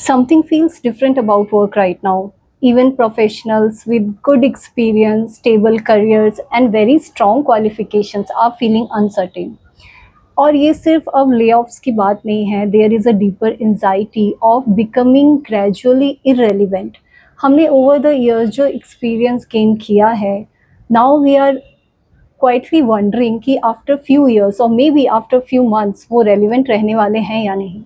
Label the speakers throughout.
Speaker 1: Something feels different about work right now. Even professionals with good experience, stable careers, and very strong qualifications are feeling uncertain. और ये सिर्फ अब layoffs की बात नहीं है, there is a deeper anxiety of becoming gradually irrelevant. हमने over the years जो experience gain किया है, now we are quietly wondering कि after few years or maybe after few months वो relevant रहने वाले हैं या नहीं.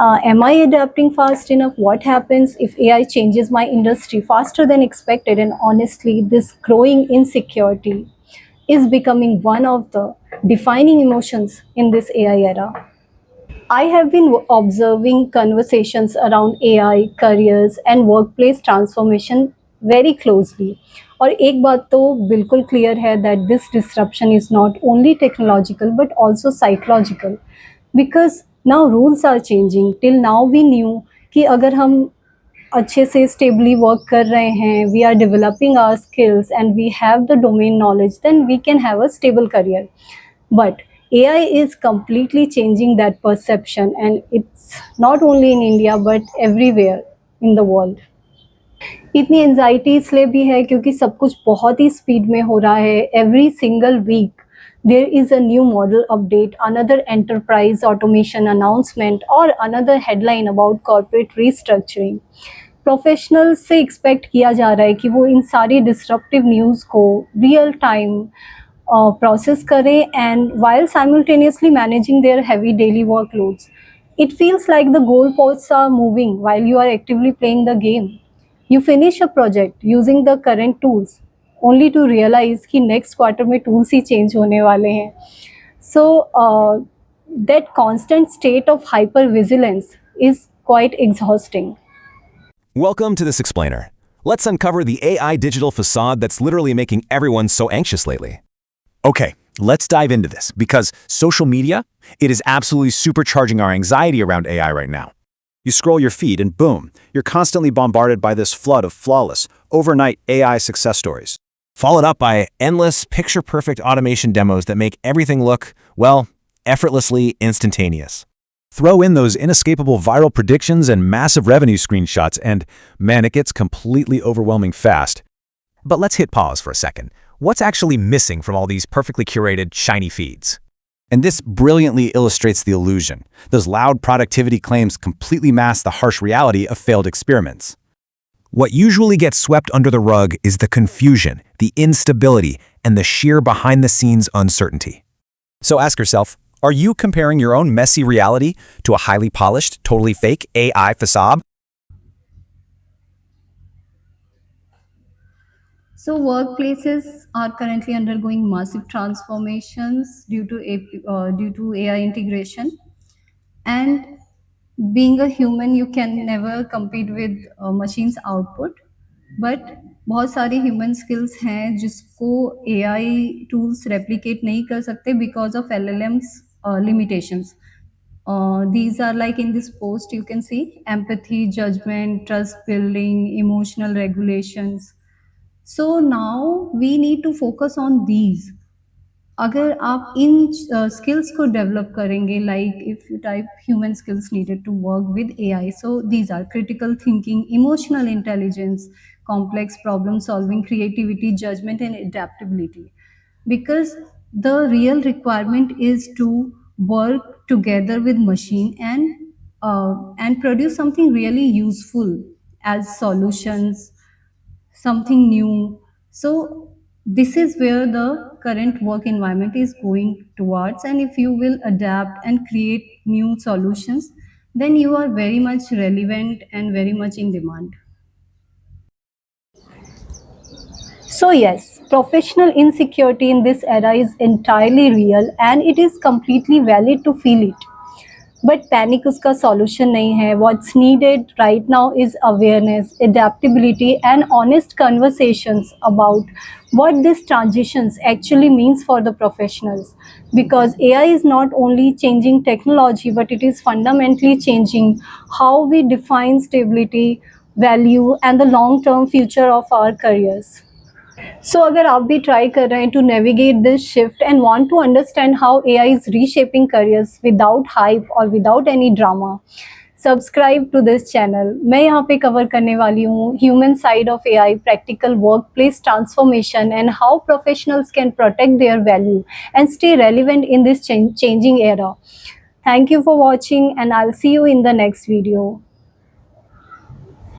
Speaker 1: Am I adapting fast enough? What happens if AI changes my industry faster than expected? And honestly, this growing insecurity is becoming one of the defining emotions in this AI era. I have been observing conversations around AI, careers, and workplace transformation very closely. और एक बात तो बिल्कुल clear है that this disruption is not only technological but also psychological because now rules are changing. Till now we knew कि अगर हम अच्छे से स्टेबली वर्क कर रहे हैं, we are developing our skills and we have the domain knowledge, then we can have a stable career. But AI is completely changing that perception, and it's not only in India but everywhere in the world. इतनी anxiety इसलिए भी है क्योंकि सब कुछ बहुत ही speed में हो रहा है. Every single week there is a new model update, another enterprise automation announcement और another headline about corporate restructuring. Professional से एक्सपेक्ट किया जा रहा है कि वो इन सारी डिसरप्टिव न्यूज़ को real time process kare, and while simultaneously managing their heavy daily workloads. It feels like the goalposts are moving while you are actively playing the game. You finish a project using the current tools only to realize कि next quarter में tools ही change होने वाले हैं. So that constant state of hyper vigilance is quite exhausting.
Speaker 2: Welcome to This Explainer. Let's uncover the AI digital facade that's literally making everyone so anxious lately.
Speaker 3: Okay, let's dive into this because social media, it is absolutely supercharging our anxiety around AI right now. You scroll your feed and boom, you're constantly bombarded by this flood of flawless, overnight AI success stories.
Speaker 2: Followed up by endless picture-perfect automation demos that make everything look, well, effortlessly instantaneous.
Speaker 3: Throw in those inescapable viral predictions and massive revenue screenshots and man, it gets completely overwhelming fast.
Speaker 4: But let's hit pause for a second. What's actually missing from all these perfectly curated, shiny feeds?
Speaker 3: And this brilliantly illustrates the illusion. Those loud productivity claims completely mask the harsh reality of failed experiments.
Speaker 4: What usually gets swept under the rug is the confusion, the instability, and the sheer behind-the-scenes uncertainty. So ask yourself, are you comparing your own messy reality to a highly polished, totally fake AI facade?
Speaker 1: So workplaces are currently undergoing massive transformations due to AI integration. And being a human, you can never compete with machines output. But बहुत सारी human skills हैं जिसको AI tools replicate नहीं कर सकते because of LLM's limitations. These are like in this post you can see empathy, judgment, trust building, emotional regulations. So now we need to focus on these. अगर आप इन skills को develop करेंगे, like if you type human skills needed to work with AI, so these are critical thinking, emotional intelligence, complex problem solving, creativity, judgment, and adaptability. Because the real requirement is to work together with machine and produce something really useful as solutions, something new. So this is where the current work environment is going towards, and if you will adapt and create new solutions, then you are very much relevant and very much in demand. So yes, professional insecurity in this era is entirely real and it is completely valid to feel it. But panic उसका solution नहीं है. What's needed right now is awareness, adaptability, and honest conversations about what these transitions actually means for the professionals. Because AI is not only changing technology, but it is fundamentally changing how we define stability, value, and the long-term future of our careers. So अगर आप भी try कर रहे हैं to navigate this shift and want to understand how AI is reshaping careers without hype or without any drama, subscribe to this channel. मैं यहाँ पे cover करने वाली हूँ human side of AI, practical work place transformation and how professionals can protect their value and stay relevant in this changing era. Thank you for watching and I'll see you in the next video.